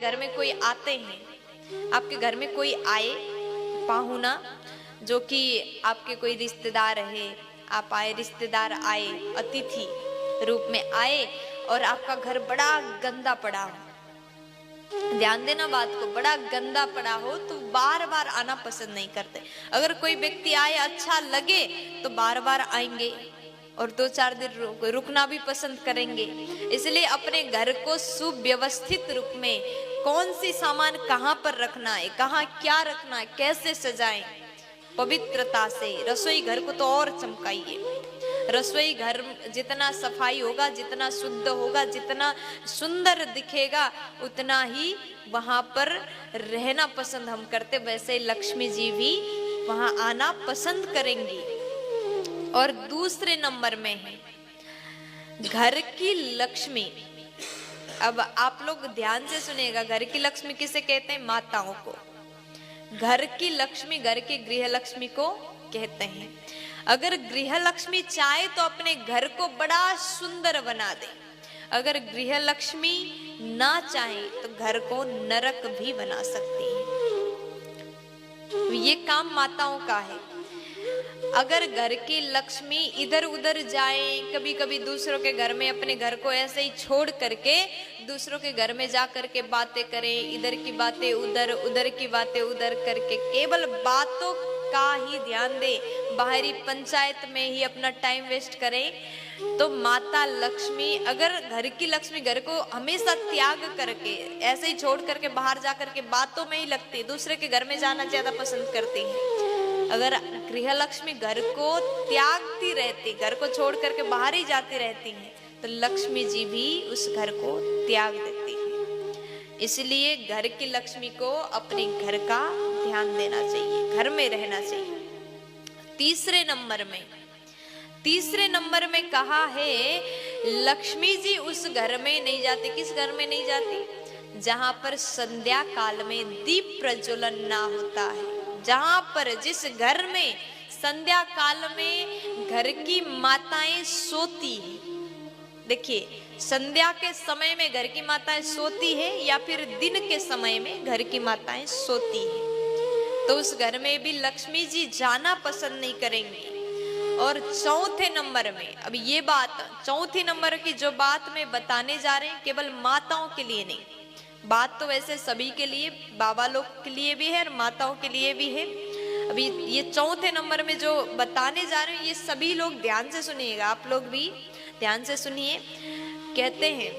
घर में कोई आते हैं, आपके घर में कोई आए पाहुना, जो कि आपके कोई रिश्तेदार है, आप आए, रिश्तेदार आए, अतिथि रूप में आए और आपका घर बड़ा गंदा पड़ा हो, ध्यान देना बात को, बड़ा गंदा पड़ा हो तो बार बार आना पसंद नहीं करते। अगर कोई व्यक्ति आए अच्छा लगे तो बार बार आएंगे और 2-4 दिन रुकना भी पसंद करेंगे। इसलिए अपने घर को सुव्यवस्थित रूप में कौन सी सामान कहाँ पर रखना है, कहाँ क्या रखना है, कैसे सजाएं, पवित्रता से रसोई घर को तो और चमकाइए। रसोई घर जितना सफाई होगा, जितना शुद्ध होगा, जितना सुंदर दिखेगा, उतना ही वहां पर रहना पसंद हम करते। वैसे लक्ष्मी जी भी वहां आना पसंद करेंगी। और दूसरे नंबर में है घर की लक्ष्मी। अब आप लोग ध्यान से सुनेगा, घर की लक्ष्मी किसे कहते हैं? माताओं को। घर की लक्ष्मी, घर की गृह लक्ष्मी को कहते हैं। अगर गृह लक्ष्मी चाहे तो अपने घर को बड़ा सुंदर बना दे, अगर गृह लक्ष्मी ना चाहे तो घर को नरक भी बना सकती है। ये काम माताओं का है। अगर घर की लक्ष्मी इधर उधर जाए, कभी कभी दूसरों के घर में अपने घर को ऐसे ही छोड़ करके दूसरों के घर में जा करके बातें करें, इधर की बातें उधर, उधर की बातें उधर करके केवल बातों का ही ध्यान दे, बाहरी पंचायत में ही अपना टाइम वेस्ट करें, तो माता लक्ष्मी, अगर घर की लक्ष्मी घर को हमेशा त्याग करके ऐसे ही छोड़ करके बाहर जा करके बातों में ही लगती, दूसरे के घर में जाना ज्यादा पसंद करती है। अगर गृह लक्ष्मी घर को त्यागती रहती, घर को छोड़ करके बाहर ही जाती रहती हैं, तो लक्ष्मी जी भी उस घर को त्याग देती है। इसलिए घर की लक्ष्मी को अपने घर का ध्यान देना चाहिए, घर में रहना चाहिए। तीसरे नंबर में कहा है लक्ष्मी जी उस घर में नहीं जाती। किस घर में नहीं जाती? जहां पर संध्या काल में दीप प्रज्वलन ना होता है, जहां पर, जिस घर में संध्या काल में घर की माताएं सोती है। देखिए, संध्या के समय में घर की माताएं सोती है या फिर दिन के समय में घर की माताएं सोती है, तो उस घर में भी लक्ष्मी जी जाना पसंद नहीं करेंगी। और चौथे नंबर में, अब ये बात, चौथे नंबर की जो बात मैं बताने जा रहे हैं, केवल माताओं के लिए नहीं, बात तो वैसे सभी के लिए, बाबा लोग के लिए भी है और माताओं के लिए भी है। अभी ये चौथे नंबर में जो बताने जा रहे हैं, ये सभी लोग ध्यान से सुनिएगा, आप लोग भी ध्यान से सुनिए। कहते हैं